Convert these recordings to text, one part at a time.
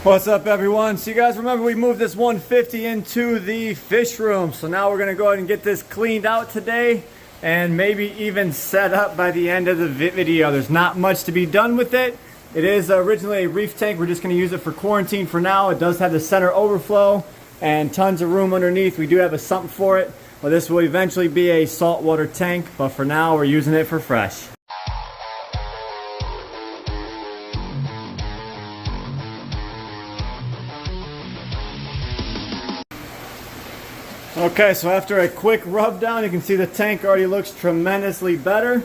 What's up, everyone? So you guys remember we moved this 150 into the fish room. So now we're gonna go ahead and get this cleaned out today and maybe even set up by the end of the video. There's not much to be done with it. It is originally a reef tank. We're just gonna use it for quarantine for now. It does have the center overflow and tons of room underneath. We do have a sump for it. Well, this will eventually be a saltwater tank, but for now we're using it for fresh. Okay, so after a quick rub down, you can see the tank already looks tremendously better.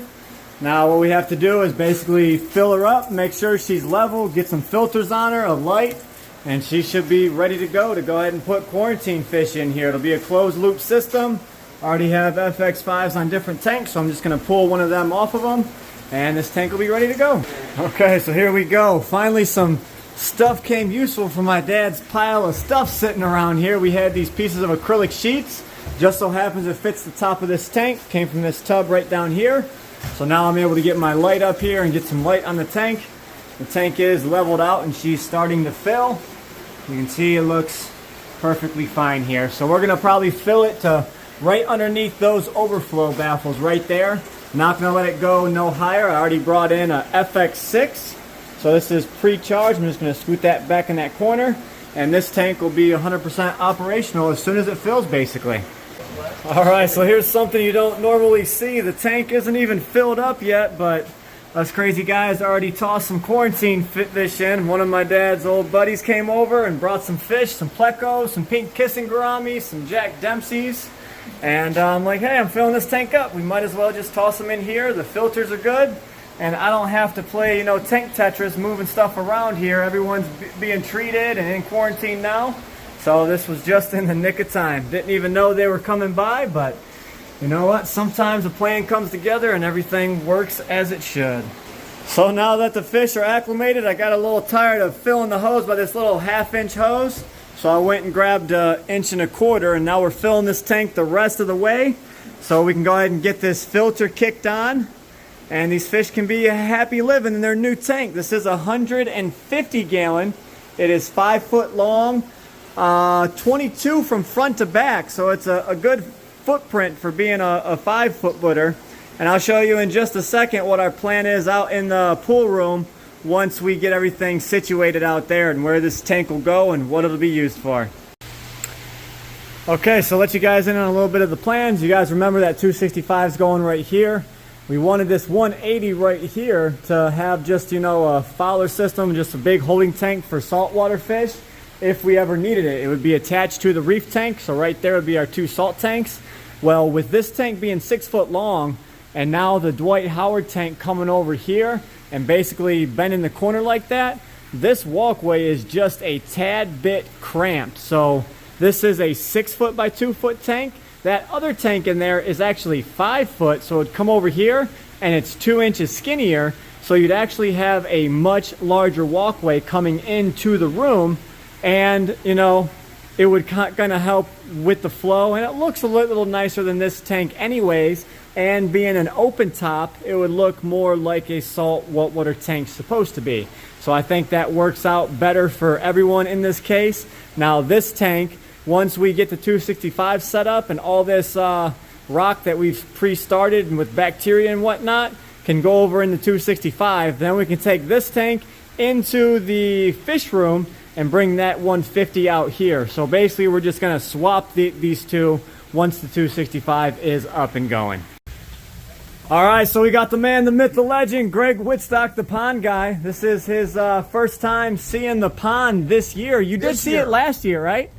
Now what we have to do is basically fill her up, make sure she's level, get some filters on her, a light, and she should be ready to go ahead and put quarantine fish in here. It'll be a closed loop system. I already have FX5s on different tanks, so I'm just gonna pull one of them off of them, and this tank will be ready to go. Okay, so here we go. Finally some stuff came useful from my dad's pile of stuff sitting around here. We had these pieces of acrylic sheets. Just so happens it fits the top of this tank. Came from this tub right down here. So now I'm able to get my light up here and get some light on the tank. The tank is leveled out and she's starting to fill. You can see it looks perfectly fine here. So we're gonna probably fill it to right underneath those overflow baffles right there. Not gonna let it go no higher. I already brought in a FX6. So this is pre-charged. I'm just going to scoot that back in that corner, and this tank will be 100% operational as soon as it fills, basically. Alright, so here's something you don't normally see. The tank isn't even filled up yet, but us crazy guys already tossed some quarantine fish in. One of my dad's old buddies came over and brought some fish, some plecos, some pink kissing gouramis, some Jack Dempseys. And I'm like, hey, I'm filling this tank up. We might as well just toss them in here. The filters are good. And I don't have to play, tank Tetris, moving stuff around here. Everyone's being treated and in quarantine now. So this was just in the nick of time. Didn't even know they were coming by, but you know what? Sometimes a plan comes together and everything works as it should. So now that the fish are acclimated, I got a little tired of filling the hose by this little 1/2-inch hose. So I went and grabbed 1 1/4 inch, and now we're filling this tank the rest of the way. So we can go ahead and get this filter kicked on. And these fish can be happy living in their new tank. This is a 150 gallon. It is 5 foot long, 22 from front to back. So it's a good footprint for being a 5 foot footer. And I'll show you in just a second what our plan is out in the pool room once we get everything situated out there and where this tank will go and what it'll be used for. Okay, so let you guys in on a little bit of the plans. You guys remember that 265 is going right here. We wanted this 180 right here to have just, a fowler system, just a big holding tank for saltwater fish. If we ever needed it, it would be attached to the reef tank. So right there would be our 2 salt tanks. Well, with this tank being 6 foot long, and now the Dwight Howard tank coming over here and basically bending the corner like that, this walkway is just a tad bit cramped. So this is a 6 foot by 2 foot tank. That other tank in there is actually 5 foot, so it'd come over here and it's 2 inches skinnier, so you'd actually have a much larger walkway coming into the room, and it would kind of help with the flow, and it looks a little nicer than this tank anyways, and being an open top, it would look more like a saltwater tank's supposed to be. So I think that works out better for everyone in this case. Now this tank, once we get the 265 set up and all this rock that we've pre-started and with bacteria and whatnot can go over in the 265, then we can take this tank into the fish room and bring that 150 out here. So basically we're just going to swap these two once the 265 is up and going. Alright, so we got the man, the myth, the legend, Greg Wittstock, the pond guy. This is his first time seeing the pond this year. You did see it last year, right?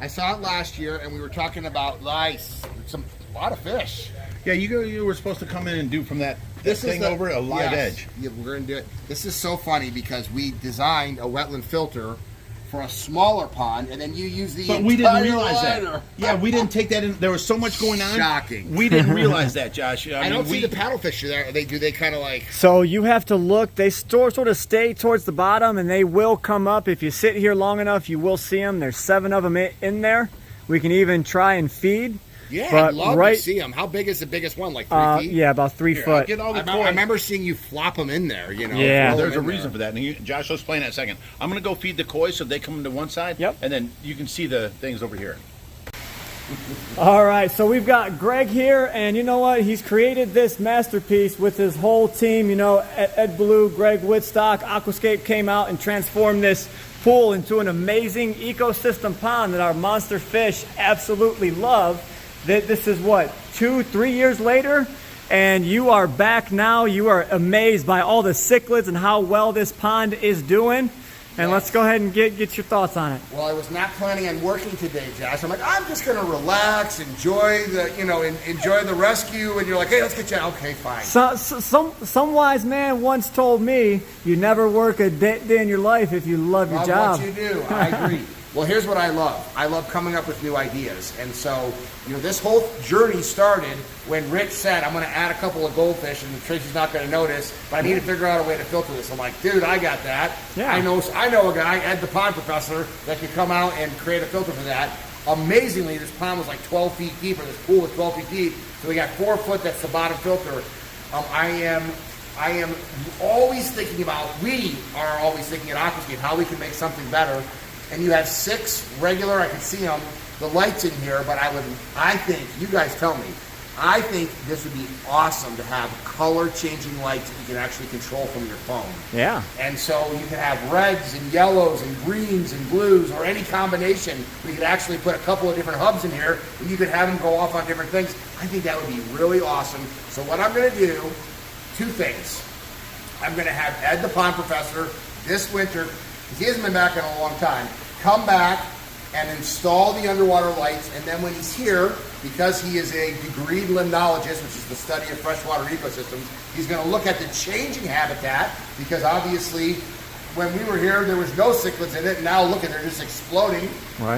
I saw it last year, and we were talking about lice. A lot of fish. Yeah, you were supposed to come in and do from that thing over a live edge. Yeah, we're going to do it. This is so funny because we designed a wetland filter for a smaller pond, and then you use the But we didn't realize that. Yeah, we didn't take that in. There was so much going on. Shocking. We didn't realize that, Josh. I don't see the paddlefish there. They kind of like... So you have to look. They sort of stay towards the bottom, and they will come up. If you sit here long enough, you will see them. There's 7 of them in there. We can even try and feed. Yeah, But I'd love right, to see them. How big is the biggest one? Like 3 feet? yeah, about 3 foot. Get all the I remember seeing you flop them in there, you know. Yeah. There's a reason for that. And Josh, let's explain that in a second. I'm going to go feed the koi so they come to one side. Yep. And then you can see the things over here. All right, so we've got Greg here, and you know what? He's created this masterpiece with his whole team. You know, Ed Blue, Greg Wittstock, Aquascape came out and transformed this pool into an amazing ecosystem pond that our monster fish absolutely love. This is what, 2-3 years later, and you are back now. You are amazed by all the cichlids and how well this pond is doing. And let's go ahead and get your thoughts on it. Well, I was not planning on working today, Josh. I'm like, I'm just going to relax, enjoy the, enjoy the rescue. And you're like, hey, let's get you out. Okay, fine. Some wise man once told me, you never work a day in your life if you love your job. What you do. I agree. Well, here's what I love. I love coming up with new ideas. And so, this whole journey started when Rich said, I'm going to add a couple of goldfish and Tracy's not going to notice, but I need to figure out a way to filter this. I'm like, dude, I got that. Yeah. I know a guy, Ed the pond professor, that could come out and create a filter for that. Amazingly, this pond was like 12 feet deep, or this pool was 12 feet deep. So we got 4 foot, that's the bottom filter. I am always thinking about, we are always thinking at Aquascape, how we can make something better. And you have 6 regular, I can see them, the lights in here, but I think, you guys tell me, I think this would be awesome to have color changing lights that you can actually control from your phone. Yeah. And so you can have reds and yellows and greens and blues, or any combination. We could actually put a couple of different hubs in here and you could have them go off on different things. I think that would be really awesome. So what I'm going to do, 2 things. I'm going to have Ed the pond professor this winter, because he hasn't been back in a long time, come back and install the underwater lights, and then when he's here, because he is a degreed limnologist, which is the study of freshwater ecosystems, he's going to look at the changing habitat, because obviously when we were here there was no cichlids in it, and now look at, they're just exploding. Right.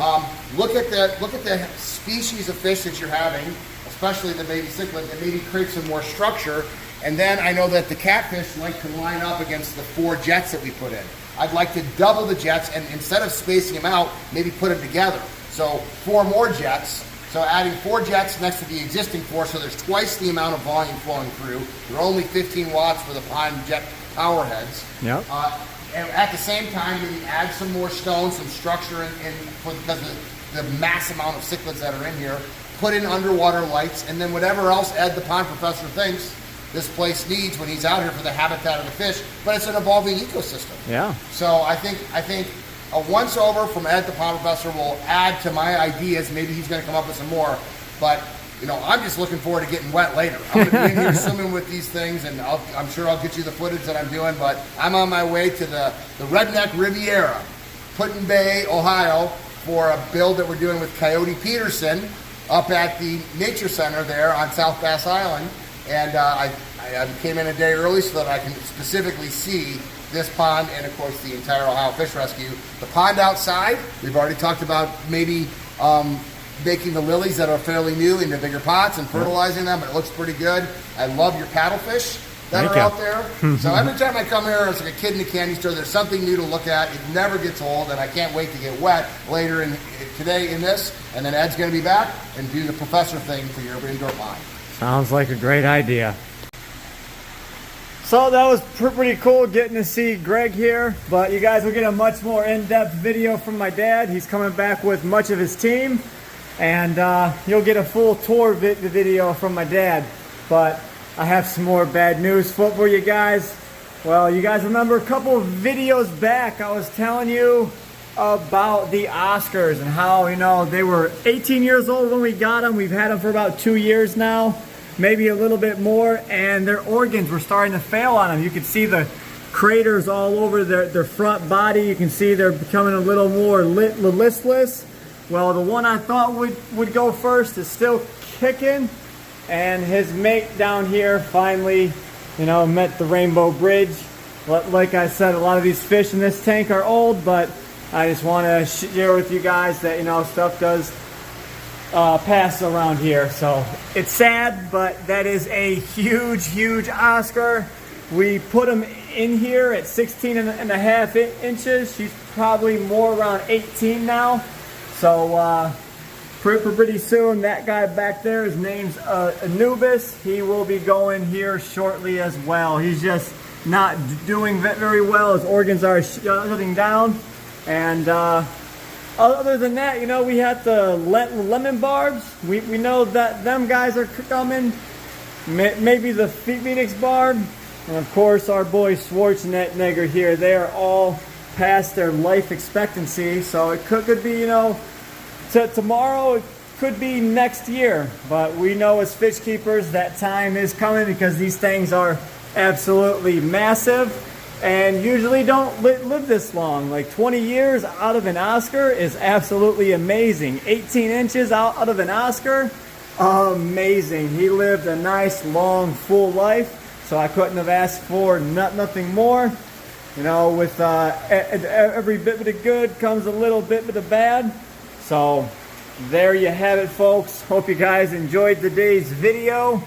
Look at the species of fish that you're having, especially the baby cichlids, and maybe create some more structure. And then I know that the catfish like to line up against the 4 jets that we put in. I'd like to double the jets, and instead of spacing them out, maybe put them together. So 4 more jets. So adding 4 jets next to the existing 4, so there's twice the amount of volume flowing through. They're only 15 watts for the pond jet power heads. Yep. And at the same time, maybe add some more stones, some structure because of the mass amount of cichlids that are in here. Put in underwater lights, and then whatever else Ed the pond professor thinks this place needs when he's out here for the habitat of the fish, but it's an evolving ecosystem. Yeah. So I think a once over from Ed the pond professor will add to my ideas. Maybe he's going to come up with some more, but I'm just looking forward to getting wet later. I'm going to be in here swimming with these things, and I'm sure I'll get you the footage that I'm doing, but I'm on my way to the Redneck Riviera, Put-in Bay, Ohio, for a build that we're doing with Coyote Peterson up at the Nature Center there on South Bass Island. And I came in a day early so that I can specifically see this pond and, of course, the entire Ohio Fish Rescue. The pond outside, we've already talked about maybe making the lilies that are fairly new into bigger pots and fertilizing them, but it looks pretty good. I love your paddlefish that are out there. So every time I come here, it's like a kid in a candy store. There's something new to look at. It never gets old, and I can't wait to get wet later today in this. And then Ed's going to be back and do the professor thing for your indoor pond. Sounds like a great idea. So that was pretty cool getting to see Greg here, but you guys will get a much more in-depth video from my dad. He's coming back with much of his team, and you'll get a full tour video from my dad. But I have some more bad news for you guys. Well, you guys remember a couple of videos back I was telling you about the Oscars and how, they were 18 years old when we got them. We've had them for about 2 years now, maybe a little bit more, and their organs were starting to fail on them. You could see the craters all over their front body. You can see they're becoming a little more listless. Well, the one I thought would go first is still kicking, and his mate down here finally, met the Rainbow Bridge. Like I said, a lot of these fish in this tank are old, but I just want to share with you guys that, stuff does pass around here. So it's sad, but that is a huge Oscar. We put him in here at 16 and a half inches. She's probably more around 18 now. So pretty soon, that guy back there, his name's Anubis. He will be going here shortly as well. He's just not doing very well. His organs are shutting down. And other than that, you know, we had the lemon barbs. We know that them guys are coming. Maybe the Phoenix barb. And of course, our boy Schwarzenegger here. They are all past their life expectancy. So it could be, you know, tomorrow, it could be next year. But we know as fish keepers that time is coming because these things are absolutely massive and usually don't live this long. Like 20 years out of an Oscar is absolutely amazing. 18 inches out of an Oscar, amazing. He lived a nice, long, full life. So I couldn't have asked for nothing more. You know, with every bit of good comes a little bit of bad. So there you have it, folks. Hope you guys enjoyed today's video.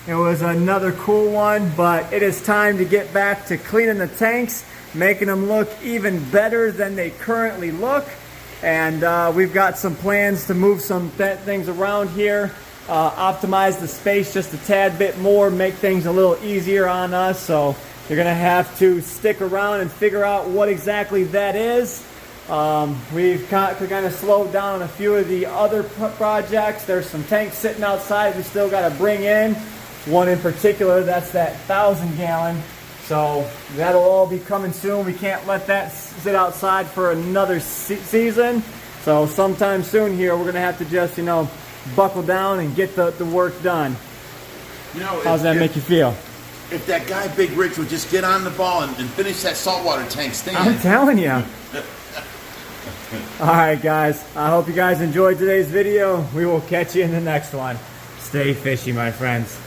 It was another cool one, but it is time to get back to cleaning the tanks, making them look even better than they currently look. And we've got some plans to move some things around here, optimize the space just a tad bit more, make things a little easier on us. So you're gonna have to stick around and figure out what exactly that is. We've kind of slowed down on a few of the other projects. There's some tanks sitting outside we still got to bring in. One in particular, that's that 1,000-gallon. So that'll all be coming soon. We can't let that sit outside for another season. So sometime soon here, we're going to have to just, you know, buckle down and get the work done. You know, how's that make you feel? If that guy Big Rich would just get on the ball and finish that saltwater tank stand. I'm telling you. Alright guys, I hope you guys enjoyed today's video. We will catch you in the next one. Stay fishy, my friends.